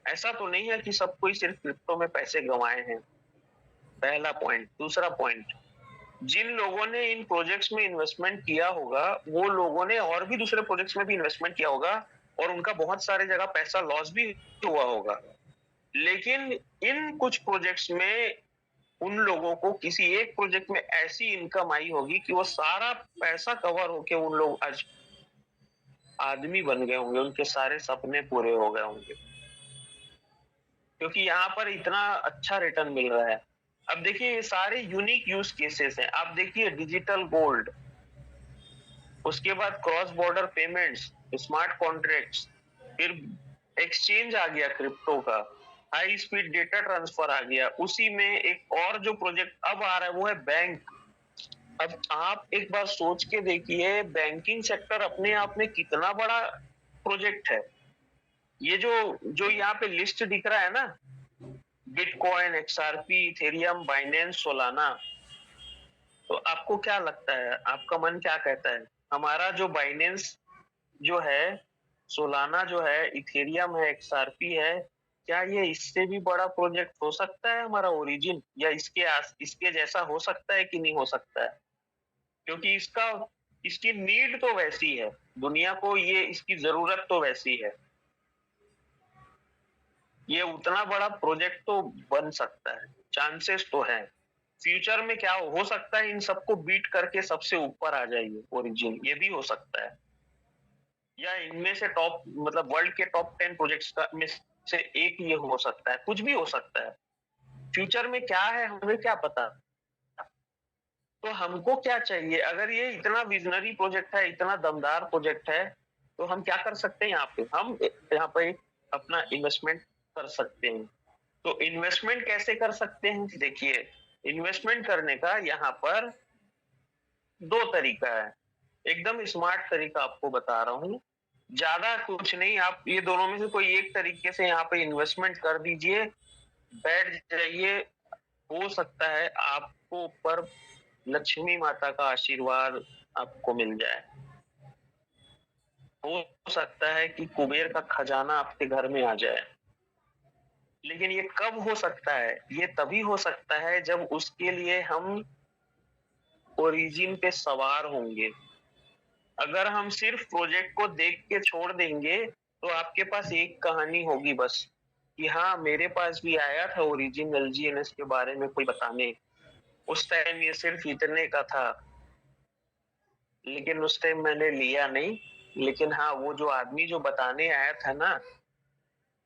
ऐसा तो नहीं है कि सब कोई सिर्फ क्रिप्टो में पैसे गंवाए हैं, पहला पॉइंट। दूसरा पॉइंट, जिन लोगों ने इन प्रोजेक्ट्स में इन्वेस्टमेंट किया होगा वो लोगों ने और भी दूसरे प्रोजेक्ट्स में भी इन्वेस्टमेंट किया होगा और उनका बहुत सारे जगह पैसा लॉस भी हुआ होगा, लेकिन इन कुछ प्रोजेक्ट्स में उन लोगों को किसी एक प्रोजेक्ट में ऐसी इनकम आई होगी कि वो सारा पैसा कवर होके उन लोग आज आदमी बन गए होंगे, उनके सारे सपने पूरे हो गए होंगे, क्योंकि यहाँ पर इतना अच्छा रिटर्न मिल रहा है। अब देखिए ये सारे यूनिक यूज केसेस हैं। आप देखिए डिजिटल गोल्ड, उसके बाद cross border payments, smart contracts, फिर एक्सचेंज आ गया क्रिप्टो का, हाई स्पीड डेटा ट्रांसफर आ गया, उसी में एक और जो प्रोजेक्ट अब आ रहा है वो है बैंक। अब आप एक बार सोच के देखिए बैंकिंग सेक्टर अपने आप में कितना बड़ा प्रोजेक्ट है। ये जो जो यहाँ पे लिस्ट दिख रहा है ना, bitcoin, XRP, Ethereum, Binance, Solana, तो आपको क्या लगता है, आपका मन क्या कहता है? हमारा जो बाइनेंस जो है, सोलाना जो है, इथेरियम है, XRP है, क्या ये इससे भी बड़ा प्रोजेक्ट हो सकता है हमारा ओरिजिन, या इसके जैसा हो सकता है कि नहीं हो सकता है? क्योंकि इसकी नीड तो वैसी है, दुनिया को ये इसकी जरूरत तो वैसी है, ये उतना बड़ा प्रोजेक्ट तो बन सकता है, चांसेस तो है। फ्यूचर में क्या हो सकता है, इन सबको बीट करके सबसे ऊपर आ जाइए ओरिजिन, ये भी हो सकता है, या इनमें से टॉप मतलब वर्ल्ड के टॉप 10 प्रोजेक्ट्स में से एक ये हो सकता है, कुछ भी हो सकता है। फ्यूचर में क्या है हमें क्या पता। तो हमको क्या चाहिए, अगर ये इतना विजनरी प्रोजेक्ट है, इतना दमदार प्रोजेक्ट है, तो हम क्या कर सकते हैं यहाँ पे, हम यहाँ पे अपना इन्वेस्टमेंट कर सकते हैं। तो इन्वेस्टमेंट कैसे कर सकते हैं, देखिए इन्वेस्टमेंट करने का यहाँ पर दो तरीका है। एकदम स्मार्ट तरीका आपको बता रहा हूँ, ज्यादा कुछ नहीं, आप ये दोनों में से कोई एक तरीके से यहाँ पे इन्वेस्टमेंट कर दीजिए, बैठ जाइए। हो सकता है आपको ऊपर लक्ष्मी माता का आशीर्वाद आपको मिल जाए, हो सकता है कि कुबेर का खजाना आपके घर में आ जाए। लेकिन ये कब हो सकता है, ये तभी हो सकता है जब उसके लिए हम ओरिजिन पे सवार होंगे। अगर हम सिर्फ प्रोजेक्ट को देख के छोड़ देंगे तो आपके पास एक कहानी होगी बस, कि हाँ मेरे पास भी आया था ओरिजिन एलजीएनएस के बारे में कोई बताने, उस टाइम ये सिर्फ इतने का था, लेकिन उस टाइम मैंने लिया नहीं। लेकिन हाँ वो जो आदमी जो बताने आया था ना,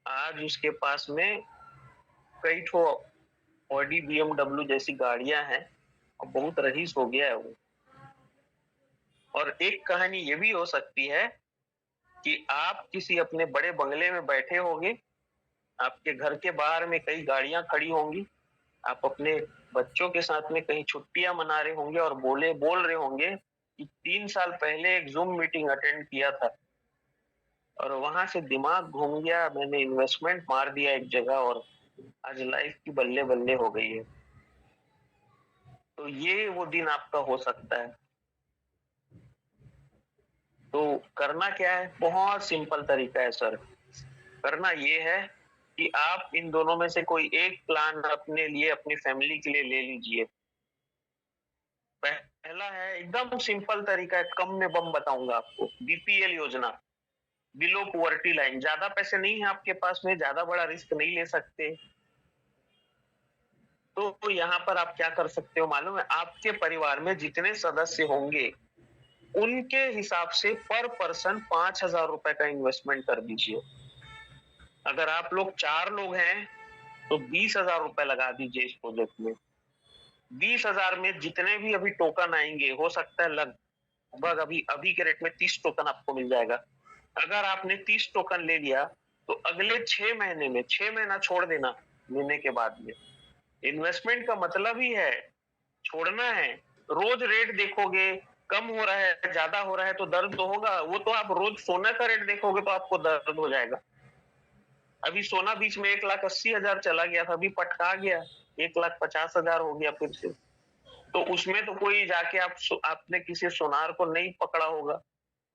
आज उसके पास में कई ठो ऑडी बीएमडब्ल्यू जैसी गाड़ियां हैं और बहुत रईस हो गया है वो। और एक कहानी ये भी हो सकती है कि आप किसी अपने बड़े बंगले में बैठे होंगे, आपके घर के बाहर में कई गाड़ियां खड़ी होंगी, आप अपने बच्चों के साथ में कहीं छुट्टियां मना रहे होंगे और बोल रहे होंगे कि 3 साल पहले एक जूम मीटिंग अटेंड किया था और वहां से दिमाग घूम गया, मैंने इन्वेस्टमेंट मार दिया एक जगह और आज लाइफ की बल्ले बल्ले हो गई है। तो ये वो दिन आपका हो सकता है। तो करना क्या है, बहुत सिंपल तरीका है सर। करना ये है कि आप इन दोनों में से कोई एक प्लान अपने लिए, अपनी फैमिली के लिए ले लीजिए। पहला है एकदम सिंपल तरीका है, कम में बम बताऊंगा आपको, बीपीएल योजना, बिलो पुअर्टी लाइन। ज्यादा पैसे नहीं है आपके पास में, ज्यादा बड़ा रिस्क नहीं ले सकते, तो यहाँ पर आप क्या कर सकते हो मालूम है, आपके परिवार में जितने सदस्य होंगे उनके हिसाब से पर पर्सन 5,000 रुपए का इन्वेस्टमेंट कर दीजिए। अगर आप लोग 4 लोग हैं तो 20,000 रुपए लगा दीजिए इस प्रोजेक्ट में। 20,000 में जितने भी अभी टोकन आएंगे, हो सकता है लगभग अभी अभी के रेट में 30 टोकन आपको मिल जाएगा। अगर आपने 30 टोकन ले लिया तो अगले 6 महीने में, 6 महीना छोड़ देना लेने के बाद में। इन्वेस्टमेंट का मतलब ही है छोड़ना है। रोज रेट देखोगे, कम हो रहा है ज्यादा हो रहा है तो दर्द तो होगा, वो तो आप रोज सोना का रेट देखोगे तो आपको दर्द हो जाएगा। अभी सोना बीच में 1,80,000 चला गया था, अभी पटका गया 1,50,000 हो गया फिर से। तो उसमें तो कोई जाके आपने किसी सोनार को नहीं पकड़ा होगा,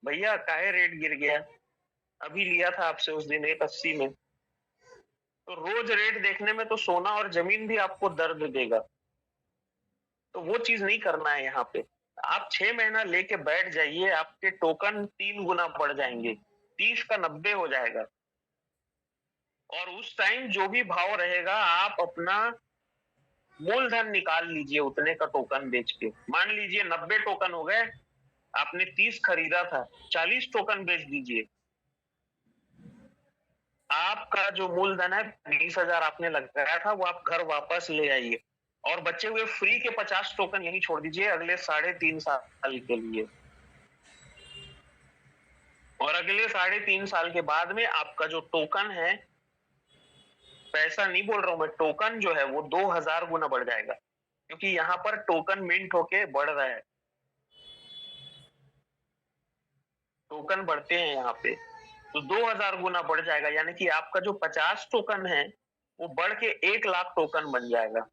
भैया काहे रेट गिर गया, अभी लिया था आपसे उस दिन 1,80 में। तो रोज रेट देखने में तो सोना और जमीन भी आपको दर्द देगा, तो वो चीज नहीं करना है यहाँ पे। आप 6 महीना लेके बैठ जाइए, आपके टोकन 3 गुना बढ़ जाएंगे, 30 का 90 हो जाएगा। और उस टाइम जो भी भाव रहेगा आप अपना मूलधन निकाल लीजिए उतने का टोकन बेच के। मान लीजिए 90 टोकन हो गए, आपने 30 खरीदा था, 40 टोकन बेच दीजिए, आपका जो मूलधन है 20,000 आपने लगाया था वो आप घर वापस ले आइए और बचे हुए फ्री के 50 टोकन यहीं छोड़ दीजिए अगले 3.5 साल के लिए। और अगले 3.5 साल के बाद में आपका जो टोकन है, पैसा नहीं बोल रहा हूं मैं, टोकन जो है वो 2,000 गुना बढ़ जाएगा, क्योंकि यहाँ पर टोकन मिंट होके बढ़ रहा है, टोकन बढ़ते हैं यहाँ पे, तो 2,000 गुना बढ़ जाएगा। यानी कि आपका जो 50 टोकन है वो बढ़ के 1,00,000 टोकन बन जाएगा।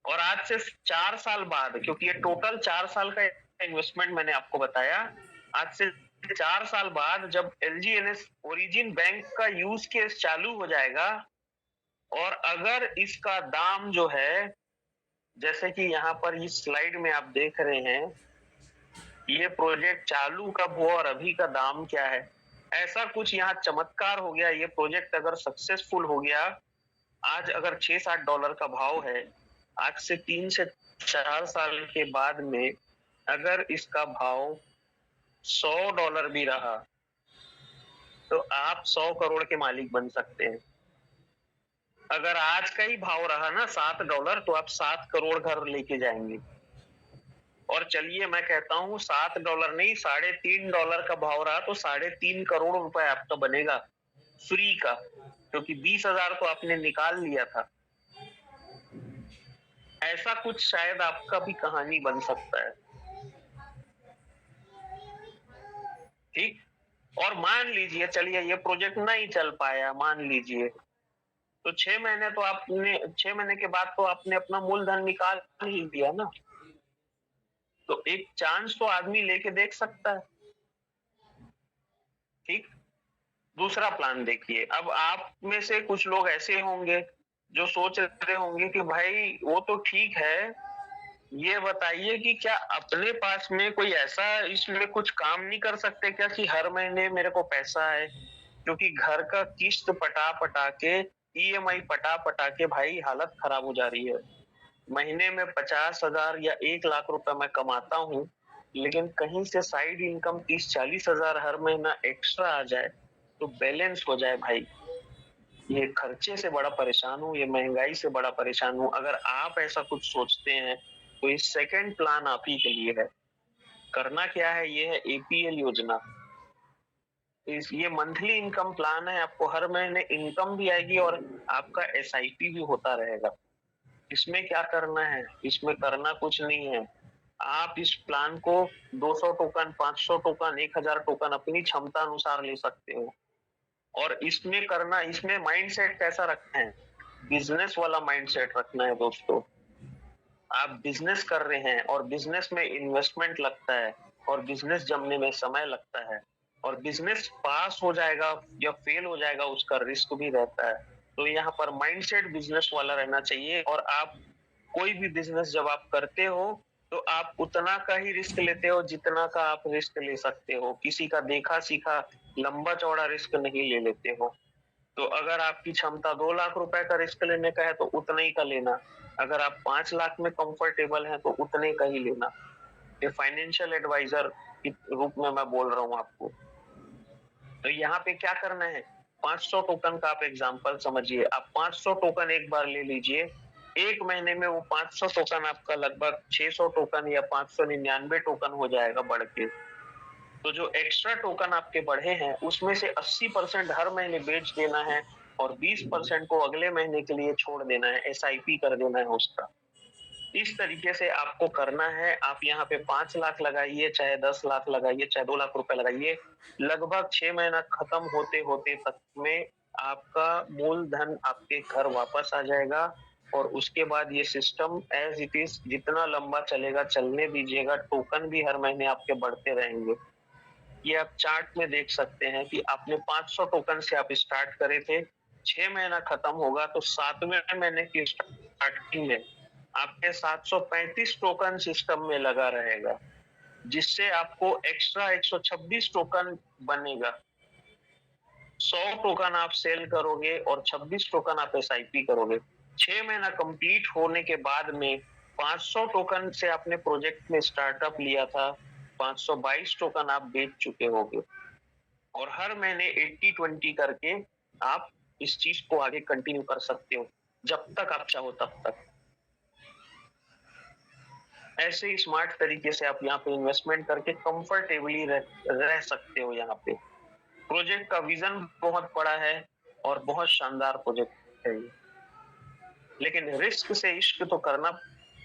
और आज से 4 साल बाद, क्योंकि ये टोटल 4 साल का इन्वेस्टमेंट मैंने आपको बताया, आज से 4 साल बाद जब एलजीएनएस ओरिजिन बैंक का यूज केस चालू हो जाएगा और अगर इसका दाम जो है, जैसे कि यहाँ पर इस स्लाइड में आप देख रहे हैं, ये प्रोजेक्ट चालू कब हुआ और अभी का दाम क्या है, ऐसा कुछ यहाँ चमत्कार हो गया। ये प्रोजेक्ट अगर सक्सेसफुल हो गया, आज अगर $6-7 का भाव है, आज से 3 से 4 साल के बाद में अगर इसका भाव $100 भी रहा तो आप 100 करोड़ के मालिक बन सकते हैं। अगर आज का ही भाव रहा ना $7 तो आप 7 करोड़ घर लेके जाएंगे। और चलिए मैं कहता हूँ $7 नहीं, $3.5 का भाव रहा तो 3.5 करोड़ रुपए आपका बनेगा फ्री का, क्योंकि 20,000 तो आपने निकाल लिया था। ऐसा कुछ शायद आपका भी कहानी बन सकता है। ठीक। और मान लीजिए चलिए ये प्रोजेक्ट नहीं चल पाया, मान लीजिए, तो 6 महीने तो आपने 6 महीने के बाद तो आपने अपना मूलधन निकाल ही दिया ना। तो एक चांस तो आदमी लेके देख सकता है। ठीक। दूसरा प्लान देखिए, अब आप में से कुछ लोग ऐसे होंगे जो सोच रहे होंगे कि भाई वो तो ठीक है, ये बताइए कि क्या अपने पास में कोई ऐसा इसमें कुछ काम नहीं कर सकते क्या कि हर महीने मेरे को पैसा आए, क्योंकि घर का किस्त पटा पटा के, ईएमआई पटा पटा के भाई हालत खराब हो जा रही है। महीने में 50,000 या 1 लाख रुपए मैं कमाता हूँ, लेकिन कहीं से साइड इनकम 30-40 हजार हर महीना एक्स्ट्रा आ जाए तो बैलेंस हो जाए भाई। ये खर्चे से बड़ा परेशान हूँ, ये महंगाई से बड़ा परेशान हूँ। अगर आप ऐसा कुछ सोचते हैं तो ये सेकंड प्लान आप ही के लिए है। करना क्या है, ये है एपीएल योजना। ये मंथली इनकम प्लान है, आपको हर महीने इनकम भी आएगी और आपका एसआईपी भी होता रहेगा। इसमें क्या करना है, इसमें करना कुछ नहीं है। आप इस प्लान को 200 टोकन, 500 टोकन, 1000 टोकन अपनी क्षमता अनुसार ले सकते हो। और इसमें माइंडसेट कैसा रखना है, बिजनेस वाला माइंडसेट रखना है दोस्तों। आप बिजनेस कर रहे हैं और बिजनेस में इन्वेस्टमेंट लगता है और बिजनेस जमने में समय लगता है, और बिजनेस पास हो जाएगा या फेल हो जाएगा उसका रिस्क भी रहता है। तो यहाँ पर माइंडसेट बिजनेस वाला रहना चाहिए। और आप कोई भी बिजनेस जब आप करते हो तो आप उतना का ही रिस्क लेते हो जितना का आप रिस्क ले सकते हो। किसी का देखा सीखा लंबा चौड़ा रिस्क नहीं ले लेते हो। तो अगर आपकी क्षमता 2 लाख रुपए का रिस्क लेने का है तो उतना ही का लेना। अगर आप 5 लाख में कंफर्टेबल हैं तो उतने का ही लेना। ये फाइनेंशियल एडवाइजर के रूप में मैं बोल रहा हूँ आपको। तो यहाँ पे क्या करना है, 500 टोकन का आप एग्जांपल समझिए। आप 500 टोकन एक बार ले लीजिए, एक महीने में वो 500 टोकन आपका लगभग 600 टोकन या 599 टोकन हो जाएगा बढ़ के। तो जो एक्स्ट्रा टोकन आपके बढ़े हैं उसमें से 80% हर महीने बेच देना है और 20% को अगले महीने के लिए छोड़ देना है, एसआईपी कर देना है उसका। इस तरीके से आपको करना है। आप यहाँ पे 5 लाख लगाइए, चाहे 10 लाख लगाइए, चाहे 2 लाख रुपए लगाइए, लगभग 6 महीना खत्म होते होते तक में आपका मूलधन आपके घर वापस आ जाएगा। और उसके बाद ये सिस्टम एज इट इज जितना लंबा चलेगा चलने दीजिएगा, टोकन भी हर महीने आपके बढ़ते रहेंगे। ये आप चार्ट में देख सकते हैं कि आपने 500 टोकन से आप स्टार्ट करे थे, 6 महीना खत्म होगा तो 7वें महीने की स्टार्टिंग में आपके 735 टोकन सिस्टम में लगा रहेगा, जिससे आपको एक्स्ट्रा 126 टोकन बनेगा। 100 टोकन आप सेल करोगे और 26 टोकन आप एसआईपी करोगे। 6 महीना कंप्लीट होने के बाद में 500 टोकन से आपने प्रोजेक्ट में स्टार्टअप लिया था, 522 टोकन आप बेच चुके होगे। और हर महीने 80-20 करके आप इस चीज को आगे कंटिन्यू कर सकते हो जब तक आप चाहो तब तक। ऐसे ही स्मार्ट तरीके से आप यहाँ पे इन्वेस्टमेंट करके कंफर्टेबली रह सकते हो। यहाँ पे प्रोजेक्ट का विजन बहुत बड़ा है और बहुत शानदार प्रोजेक्ट है ये, लेकिन रिस्क से इश्क तो करना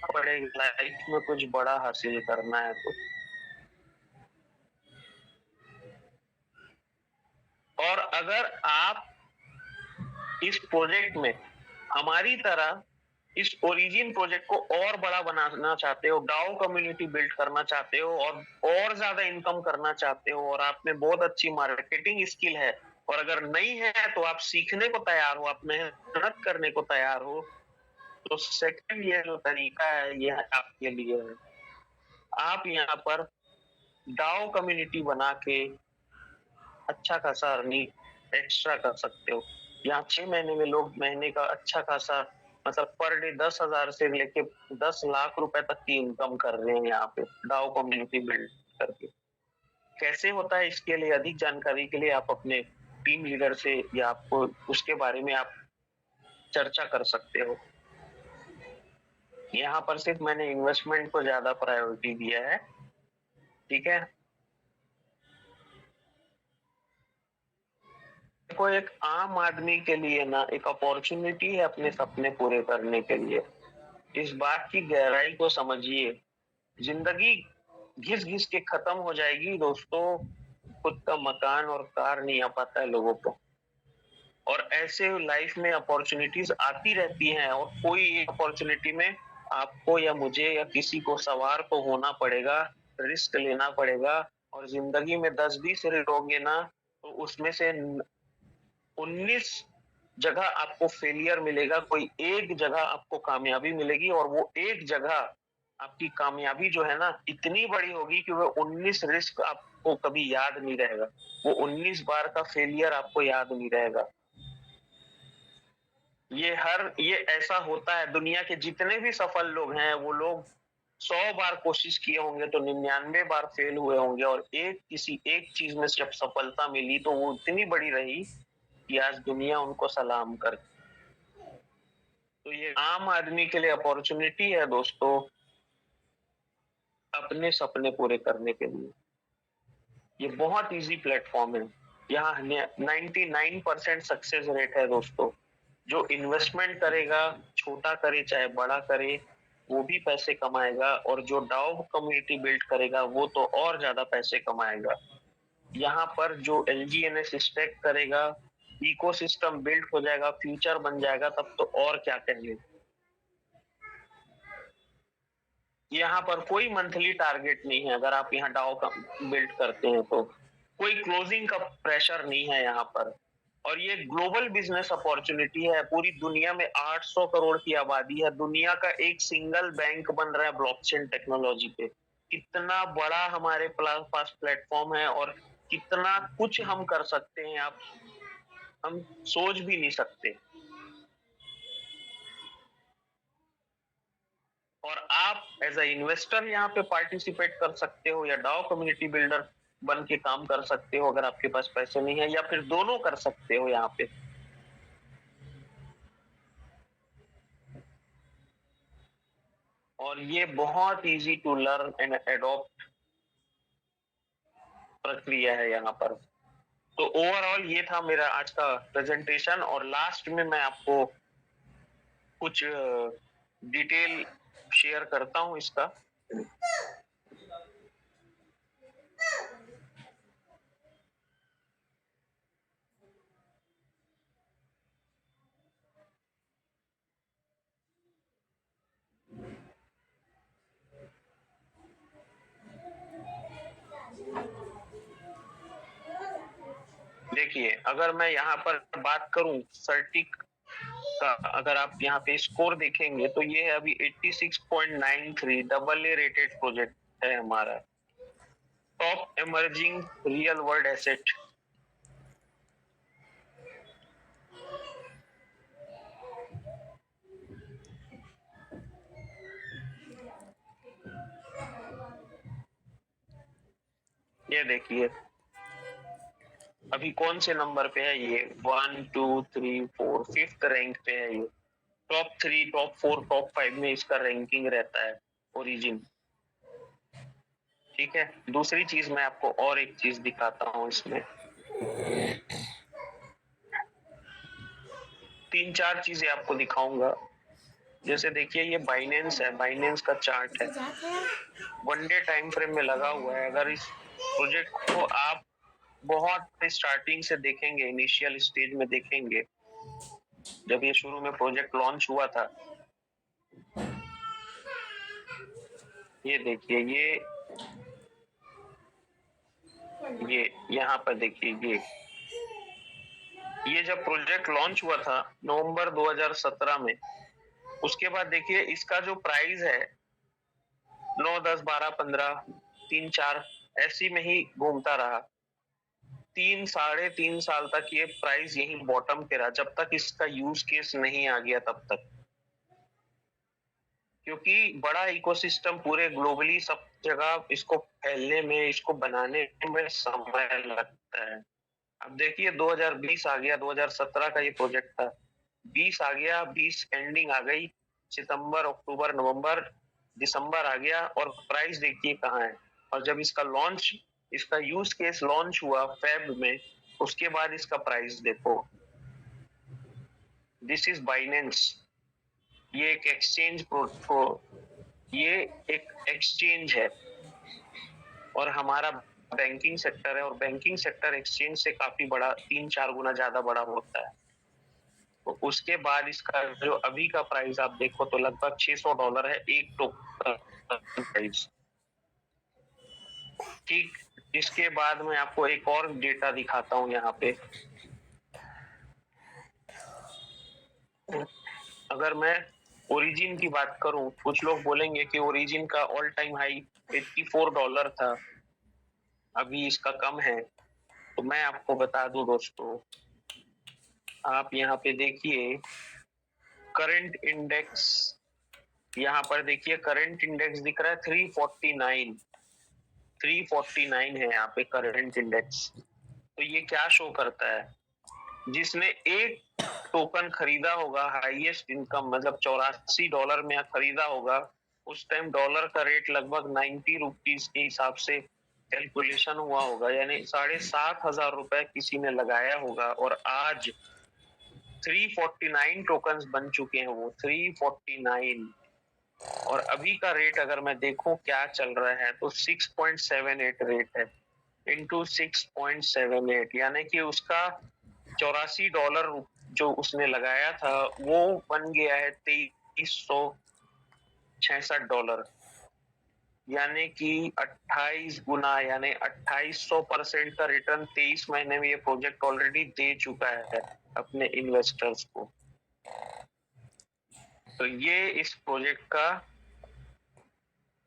पड़ेगा लाइफ में कुछ बड़ा हासिल करना है तो। और अगर आप इस प्रोजेक्ट में हमारी तरह इस ओरिजिन प्रोजेक्ट को और बड़ा बनाना चाहते हो, डाओ कम्युनिटी बिल्ड करना चाहते हो और ज्यादा इनकम करना चाहते हो, और आप में बहुत अच्छी मार्केटिंग स्किल है, और अगर नहीं है तो आप सीखने को तैयार हो, आप मेहनत करने को तैयार हो, तो सेकंड ये जो तरीका है ये आपके लिए है। आप यहाँ पर डाओ कम्युनिटी बना के अच्छा खासा अर्निंग एक्स्ट्रा कर सकते हो। यहाँ 6 महीने में लोग महीने का अच्छा खासा मतलब पर डे 10,000 से लेके 10 लाख रुपए तक की इनकम कर रहे हैं यहाँ पे डाओ कम्युनिटी बिल्ड करके। कैसे होता है, इसके लिए अधिक जानकारी के लिए आप अपने टीम लीडर से या आपको उसके बारे में आप चर्चा कर सकते हो। यहाँ पर सिर्फ मैंने इन्वेस्टमेंट को ज्यादा प्रायोरिटी दिया है, ठीक है। देखो, एक आम आदमी के लिए ना एक अपॉर्चुनिटी है अपने सपने पूरे करने के लिए। इस बात की गहराई को समझिए। जिंदगी घिस घिस के खत्म हो जाएगी दोस्तों। खुद का मकान और कार नहीं आ पाता है लोगों को, और ऐसे लाइफ में अपॉर्चुनिटीज आती रहती हैं, और कोई एक अपॉर्चुनिटी में आपको या मुझे या किसी को सवार तो होना पड़ेगा, रिस्क लेना पड़ेगा। और जिंदगी में 10-20 रिस्क होंगे ना, तो उसमें से 19 जगह आपको फेलियर मिलेगा, कोई एक जगह आपको कामयाबी मिलेगी, और वो एक जगह आपकी कामयाबी जो है ना इतनी बड़ी होगी कि वो 19 रिस्क आपको कभी याद नहीं रहेगा, वो 19 बार का फेलियर आपको याद नहीं रहेगा। ये ऐसा होता है, दुनिया के जितने भी सफल लोग हैं वो लोग 100 बार कोशिश किए होंगे तो 99 बार फेल हुए होंगे, और किसी एक चीज में जब सफलता मिली तो वो इतनी बड़ी रही कि आज दुनिया उनको सलाम कर। तो ये आम आदमी के लिए अपॉर्चुनिटी है दोस्तों, अपने सपने पूरे करने के लिए। ये बहुत इजी प्लेटफॉर्म है। यहाँ 99% सक्सेस रेट है दोस्तों। जो इन्वेस्टमेंट करेगा, छोटा करे चाहे बड़ा करे, वो भी पैसे कमाएगा, और जो डाउ कम्युनिटी बिल्ड करेगा वो तो और ज्यादा पैसे कमाएगा। यहाँ पर जो एलजीएनएस स्टैक करेगा, इकोसिस्टम बिल्ड हो जाएगा, फ्यूचर बन जाएगा, तब तो और क्या कहेंगे। यहाँ पर कोई मंथली टारगेट नहीं है। अगर आप यहाँ डाउ का बिल्ड करते हैं तो कोई क्लोजिंग का प्रेशर नहीं है यहाँ पर। और ये ग्लोबल बिजनेस अपॉर्चुनिटी है। पूरी दुनिया में 800 करोड़ की आबादी है। दुनिया का एक सिंगल बैंक बन रहा है ब्लॉकचेन टेक्नोलॉजी पे। कितना बड़ा हमारे पास प्लेटफॉर्म है, और कितना कुछ हम कर सकते हैं, आप हम सोच भी नहीं सकते। और आप एज अ इन्वेस्टर यहाँ पे पार्टिसिपेट कर सकते हो, या डाओ कम्युनिटी बिल्डर बन के काम कर सकते हो अगर आपके पास पैसे नहीं है, या फिर दोनों कर सकते हो यहाँ पे। और ये बहुत easy to learn and adopt प्रक्रिया है यहाँ पर। तो ओवरऑल ये था मेरा आज का प्रेजेंटेशन, और लास्ट में मैं आपको कुछ डिटेल शेयर करता हूँ इसका। देखिए, अगर मैं यहाँ पर बात करूं सर्टिक का, अगर आप यहाँ पे स्कोर देखेंगे तो ये है अभी 86.93, डबल ए रेटेड प्रोजेक्ट है हमारा। Top emerging real world asset. ये देखिए अभी कौन से नंबर पे है ये, 1 2 3 4 5th रैंक पे है ये। टॉप 3, टॉप 4, टॉप 5 में इसका रैंकिंग रहता है ओरिजिन। ठीक है, दूसरी चीज मैं आपको और एक चीज दिखाता हूँ इसमें। 3-4 चीजें आपको दिखाऊंगा। जैसे देखिए ये बाइनेंस है, बाइनेंस का चार्ट है, 1 डे टाइम फ्रेम में लगा हुआ है। अगर इस प्रोजेक्ट को आप बहुत स्टार्टिंग से देखेंगे, इनिशियल स्टेज में देखेंगे, जब ये शुरू में प्रोजेक्ट लॉन्च हुआ था, ये देखिए ये यहाँ पर देखिए ये जब प्रोजेक्ट लॉन्च हुआ था नवंबर 2017 में, उसके बाद देखिए इसका जो प्राइस है 9, 10, 12, 15, 3, 4 ऐसी में ही घूमता रहा। 3-3.5 साल तक ये प्राइस यही बॉटम पे रहा, जब तक इसका यूज केस नहीं आ गया तब तक। क्योंकि बड़ा इकोसिस्टम पूरे ग्लोबली सब जगह इसको फैलने में, इसको बनाने में समय लगता है। अब देखिए 2020 आ गया, 2017 का ये प्रोजेक्ट था, 20 आ गया, 20 एंडिंग आ गई, सितंबर, अक्टूबर, नवंबर, दिसंबर आ गया और प्राइस देखिए कहाँ है। और जब इसका यूज केस लॉन्च हुआ फेब में, उसके बाद इसका प्राइस देखो। This is Binance. ये एक ये एक एक्सचेंज है और हमारा बैंकिंग सेक्टर है, और बैंकिंग सेक्टर एक्सचेंज से काफी बड़ा, 3-4 गुना ज्यादा बड़ा होता है। तो उसके बाद इसका जो अभी का प्राइस आप देखो तो लगभग $600 है एक टोकन प्राइस। ठीक, इसके बाद मैं आपको एक और डेटा दिखाता हूं यहाँ पे। अगर मैं ओरिजिन की बात करूं, कुछ लोग बोलेंगे कि ओरिजिन का ऑल टाइम हाई $84 था, अभी इसका कम है। तो मैं आपको बता दूं दोस्तों, आप यहाँ पे देखिए करंट इंडेक्स, यहाँ पर देखिए करंट इंडेक्स दिख रहा है 349 है यहाँ पे करंट इंडेक्स। तो ये क्या शो करता है, जिसने एक टोकन खरीदा होगा हाईएस्ट इनकम, मतलब $84 में खरीदा होगा, उस टाइम डॉलर का रेट लगभग 90 रुपीज के हिसाब से कैलकुलेशन हुआ होगा, यानी 7,500 रुपए किसी ने लगाया होगा, और आज 349 टोकन्स बन चुके हैं, वो 349। और अभी का रेट अगर मैं देखूं क्या चल रहा है तो 6.78 रेट है, इंटू 6.78, यानी कि उसका $84 जो उसने लगाया था वो बन गया है $2366, यानी कि 28 गुना, यानी 2800% का रिटर्न 23 महीने में ये प्रोजेक्ट ऑलरेडी दे चुका है अपने इन्वेस्टर्स को। तो ये इस प्रोजेक्ट का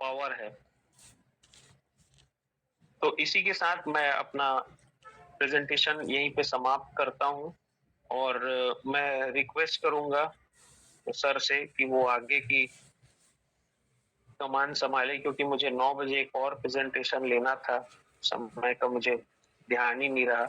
पावर है। तो इसी के साथ मैं अपना प्रेजेंटेशन यहीं पे समाप्त करता हूं, और मैं रिक्वेस्ट करूंगा सर से कि वो आगे की कमान संभाले, क्योंकि मुझे 9 बजे एक और प्रेजेंटेशन लेना था, समय का मुझे ध्यान ही नहीं रहा।